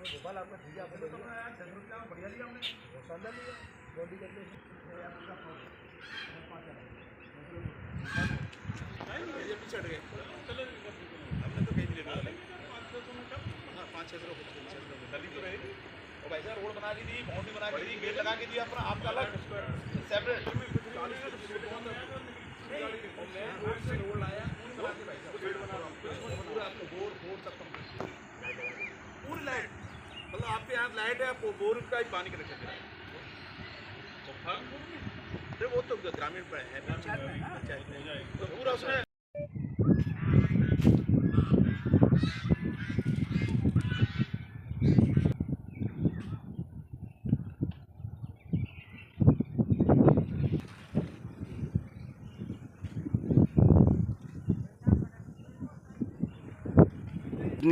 भोपाल आपका ठीक है, आपको बढ़िया लिया हमने, बहुत शानदार लिया बॉडी करके रोड बना दी थी, बाउंड्री बना के दी, गेट लगा के दिया अपना आपका अलग सेपरेट रोड लाया पूरी लाइट, मतलब आपके यहाँ लाइट है, आपको बोर का ही पानी कनेक्शन दे रहा है। वो तो ग्रामीण पर है तो पूरा उसमें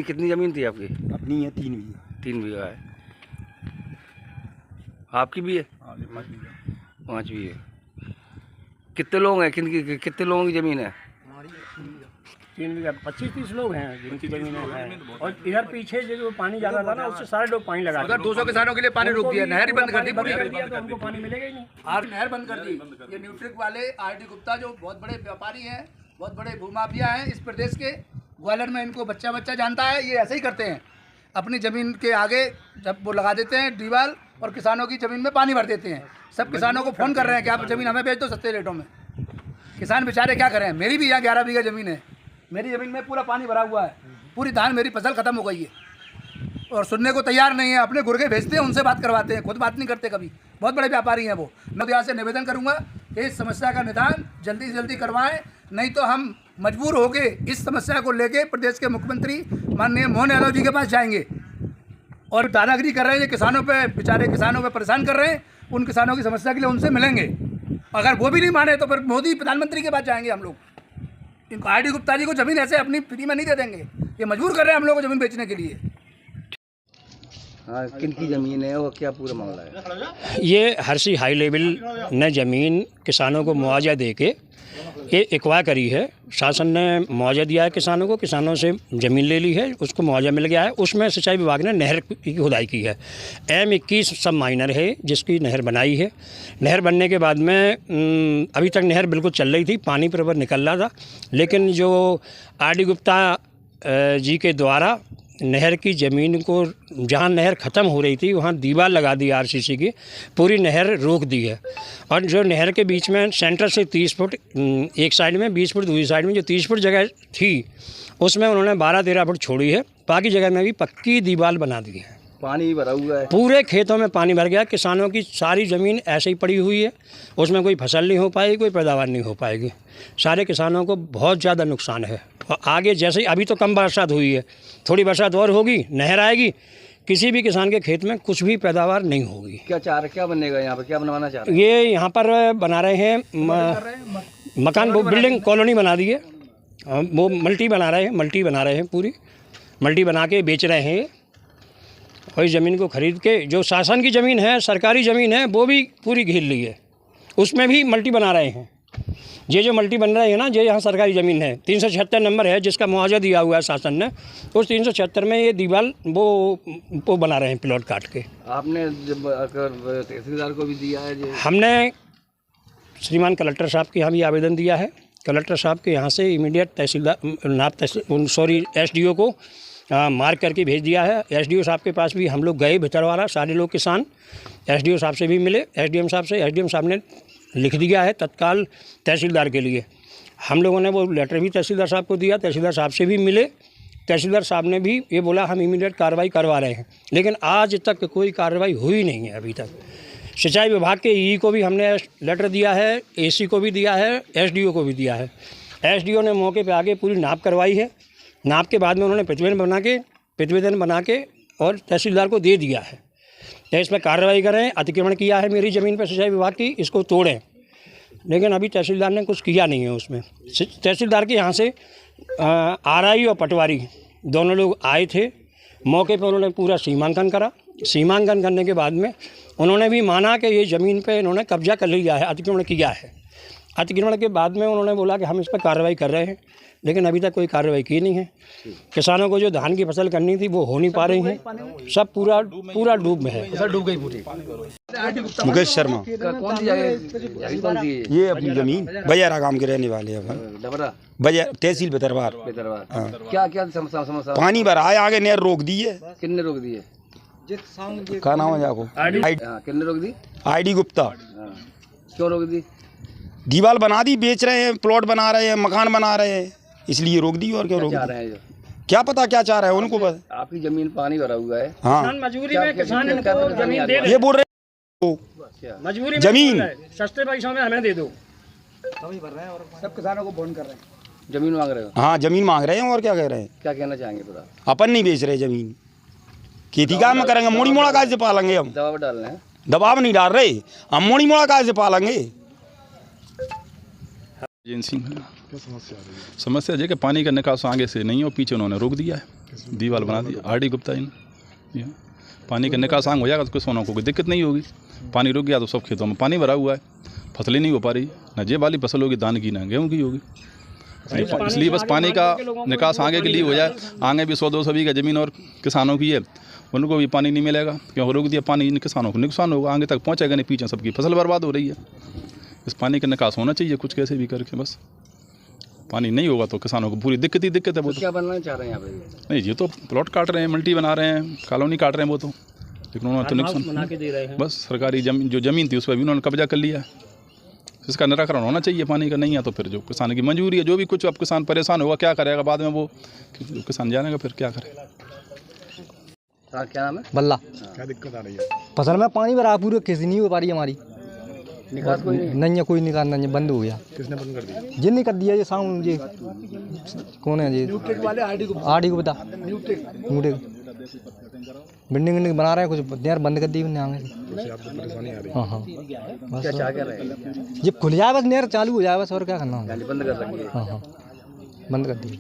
कितनी ज़मीन थी आपकी? अपनी है 3 बीघा। 3 बीघा है। आपकी भी है? 5 बीघा। कितने लोग हैं? कितने लोगों की ज़मीन है? हमारी 3 बीघा 25-30 लोग हैं जिनकी ज़मीन है। और इधर पीछे जो पानी जाता था ना, उससे सारे लोग पानी लगा अगर 200 किसानों के लिए पानी रोक दिया, नहर ही बंद कर दी पूरी, तो हमको पानी मिलेगा ही नहीं। आज नहर बंद कर दी। ये न्यूट्रिक वाले आरडी गुप्ता जो बहुत बड़े व्यापारी हैं, बहुत बड़े भूमाफिया हैं इस प्रदेश के, ग्वालियर में इनको बच्चा जानता है। ये ऐसे ही करते हैं, अपनी ज़मीन के आगे जब वो लगा देते हैं दीवार और किसानों की ज़मीन में पानी भर देते हैं। सब किसानों को फ़ोन कर रहे हैं कि आप ज़मीन हमें बेच दो सस्ते रेटों में। किसान बेचारे क्या करें? मेरी भी यहाँ 11 बीघा ज़मीन है, मेरी ज़मीन में पूरा पानी भरा हुआ है, पूरी धान मेरी फसल ख़त्म हो गई है और सुनने को तैयार नहीं है। अपने गुर्गे भेजते हैं, उनसे बात करवाते हैं, खुद बात नहीं करते कभी। बहुत बड़े व्यापारी हैं वो। मैं यहाँ से निवेदन करूँगा कि इस समस्या का निदान जल्दी से जल्दी करवाएं, नहीं तो हम मजबूर होके इस समस्या को लेके प्रदेश के मुख्यमंत्री माननीय मोहन यादव जी के पास जाएंगे। और दादागिरी कर रहे हैं, किसानों पे, बेचारे किसानों पे परेशान कर रहे हैं। उन किसानों की समस्या के लिए उनसे मिलेंगे। अगर वो भी नहीं माने तो फिर मोदी प्रधानमंत्री के पास जाएंगे हम लोग। इनको आरडी गुप्ता जी को ज़मीन ऐसे अपनी फ्री में नहीं दे देंगे, ये मजबूर कर रहे हैं हम लोग को ज़मीन बेचने के लिए। हाँ, किन की ज़मीन है और क्या पूरा मामला है? ये हर्षी हाई लेवल ने ज़मीन किसानों को मुआवजा दे के ये एक्वायर करी है। शासन ने मुआवजा दिया है किसानों को, किसानों से ज़मीन ले ली है, उसको मुआवजा मिल गया है। उसमें सिंचाई विभाग ने नहर की खुदाई की है। M21 सब माइनर है जिसकी नहर बनाई है। नहर बनने के बाद में अभी तक नहर बिल्कुल चल रही थी, पानी पर निकल रहा था, लेकिन जो आरडी गुप्ता जी के द्वारा नहर की ज़मीन को, जहाँ नहर ख़त्म हो रही थी वहाँ दीवार लगा दी RCC की, पूरी नहर रोक दी है। और जो नहर के बीच में सेंटर से 30 फुट एक साइड में, 20 फुट दूसरी साइड में, जो 30 फुट जगह थी उसमें उन्होंने 12-13 फुट छोड़ी है। बाकी जगह में भी पक्की दीवार बना दी है। पानी भरा हुआ है, पूरे खेतों में पानी भर गया। किसानों की सारी ज़मीन ऐसे ही पड़ी हुई है, उसमें कोई फसल नहीं हो पाएगी, कोई पैदावार नहीं हो पाएगी। सारे किसानों को बहुत ज़्यादा नुकसान है। और आगे जैसे ही अभी तो कम बरसात हुई है, थोड़ी बरसात और होगी, नहर आएगी, किसी भी किसान के खेत में कुछ भी पैदावार नहीं होगी। क्या बनेगा यहाँ पर? क्या बनवाना चाह रहे हैं? ये यहाँ पर बना रहे हैं मकान, वो बिल्डिंग कॉलोनी बना दी है। वो मल्टी बना रहे हैं, पूरी मल्टी बना के बेच रहे हैं। और इस ज़मीन को ख़रीद के, जो शासन की ज़मीन है, सरकारी ज़मीन है, वो भी पूरी घेर ली है, उसमें भी मल्टी बना रहे हैं। ये जो मल्टी बन रही है ना, ये यहाँ सरकारी ज़मीन है, 376 नंबर है जिसका मुआवजा दिया हुआ है शासन ने। उस 376 में ये दीवार वो बना रहे हैं प्लॉट काट के। आपने जब तहसीलदार को भी दिया है? हमने श्रीमान कलेक्टर साहब के यहाँ भी आवेदन दिया है। कलेक्टर साहब के यहाँ से इमीडिएट SDO को मार्क करके भेज दिया है। SDO साहब के पास भी हम लोग गए, भितरवाला सारे लोग किसान SDO साहब से भी मिले, SDM साहब से। SDM साहब ने लिख दिया है तत्काल तहसीलदार के लिए। हम लोगों ने वो लेटर भी तहसीलदार साहब को दिया, तहसीलदार साहब से भी मिले। तहसीलदार साहब ने भी ये बोला हम इमीडिएट कार्रवाई करवा रहे हैं, लेकिन आज तक कोई कार्रवाई हुई नहीं है अभी तक। सिंचाई विभाग के EE को भी हमने लेटर दिया है, AC को भी दिया है, SDO को भी दिया है। SDO ने मौके पर आके पूरी नाप करवाई है। नाप के बाद में उन्होंने प्रतिवेदन बना के और तहसीलदार को दे दिया है। तो इसमें कार्रवाई करें, अतिक्रमण किया है मेरी ज़मीन पर सिंचाई विभाग की, इसको तोड़ें। लेकिन अभी तहसीलदार ने कुछ किया नहीं है उसमें। तहसीलदार के यहाँ से आरआई और पटवारी दोनों लोग आए थे, मौके पर उन्होंने पूरा सीमांकन करा। सीमांकन करने के बाद में उन्होंने भी माना कि ये ज़मीन पे इन्होंने कब्जा कर लिया है, अतिक्रमण किया है। अतिक्रमण के बाद में उन्होंने बोला कि हम इस पर कार्रवाई कर रहे हैं, लेकिन अभी तक कोई कार्रवाई की नहीं है। किसानों को जो धान की फसल करनी थी वो हो नहीं पा रही है, सब पूरा डूब में है। सर डूब गई पूरी। मुकेश शर्मा। कौन सी जगह कौन सी है? ये अपनी जमीन बजारा गांव के रहने वाले हैं। डबरा बजा तहसील बेतरवार। क्या क्या समस्या? पानी भरा है, आगे नहर रोक दी है। किन्ने रोक दी है? क्या नाम है जाको? किन्ने रोक दी? आईडी गुप्ता। क्यों रोक दी? दीवार बना दी, बेच रहे हैं, प्लॉट बना रहे हैं, मकान बना रहे हैं, इसलिए रोक दी। और क्यों रोक चाह रहे हैं? क्या पता क्या चाह रहे हैं, उनको पता। आपकी जमीन पानी भरा हुआ है। हाँ, मजबूरी में किसान इनको जमीन दे ये बोल रहे मजबूरी में जमीन सस्ते पैसों में हमें दे दो। सब किसानों को फोन कर रहे हैं, जमीन मांग रहे हो? हाँ, जमीन मांग रहे हैं। और क्या कह रहे हैं? क्या कहना चाहेंगे थोड़ा? अपन नहीं बेच रहे जमीन, खेती काम करेंगे। मोड़ी मोड़ा काज से पालेंगे हम। दबाव डाल रहे हैं? दबाव नहीं डाल रहे हम, मोड़ी मोड़ा काज से पालेंगे। एजेंसी में समस्या है कि पानी का निकास आगे से नहीं हो, पीछे उन्होंने रोक दिया है, दीवार बना दी। आरडी गुप्ता इन पानी का निकास आंग हो जाएगा तो किसानों को कोई दिक्कत नहीं होगी। पानी रुक गया तो सब खेतों में पानी भरा हुआ है, फसलें नहीं हो पा रही, ना जे वाली फसल होगी धान की ना गेहूँ की होगी। इसलिए बस पानी का निकास आगे के लिए हो जाए। आगे भी 100-200 बीघा जमीन और किसानों की है, उनको भी पानी नहीं मिलेगा, क्यों रोक दिया। पानी किसानों को नुकसान होगा, आगे तक पहुँचेगा नहीं, पीछे सबकी फसल बर्बाद हो रही है। इस पानी का निकास होना चाहिए कुछ कैसे भी करके। बस पानी नहीं होगा तो किसानों को पूरी दिक्कत ही दिक्कत है। वो तो क्या बनना चाह रहे हैं यहाँ पे? नहीं, ये तो प्लॉट काट रहे हैं, मल्टी बना रहे हैं, कॉलोनी काट रहे हैं वो तो, लेकिन उन्होंने तो नुकसान बना के दे रहे हैं। बस सरकारी जो जमीन थी उस पर भी उन्होंने कब्जा कर लिया है। इसका निराकरण होना चाहिए पानी का। नहीं है तो फिर जो किसान की मंजूरी है, जो भी कुछ अब किसान परेशान होगा क्या करेगा बाद में, वो किसान जानेगा फिर क्या करेगा। क्या नाम है? बल्ला। क्या दिक्कत आ रही है? फसल में पानी भरा पूरी, खेती नहीं हो पा रही हमारी। निकास कोई नहीं है, कोई निकाल नहीं है, बंद हो गया। किसने बंद कर दिया? जिन कर दिया ये साउंड, ये कौन है जी? वाले आरडी को बता। बिल्डिंग बना रहे हैं, कुछ यार बंद कर दी आगे। हाँ हाँ, बस क्या चाह रहे हैं? ये खुल जाए, बस नहर चालू हो जाए बस, और क्या करना? बंद कर रखी है। हाँ हाँ, बंद कर दी।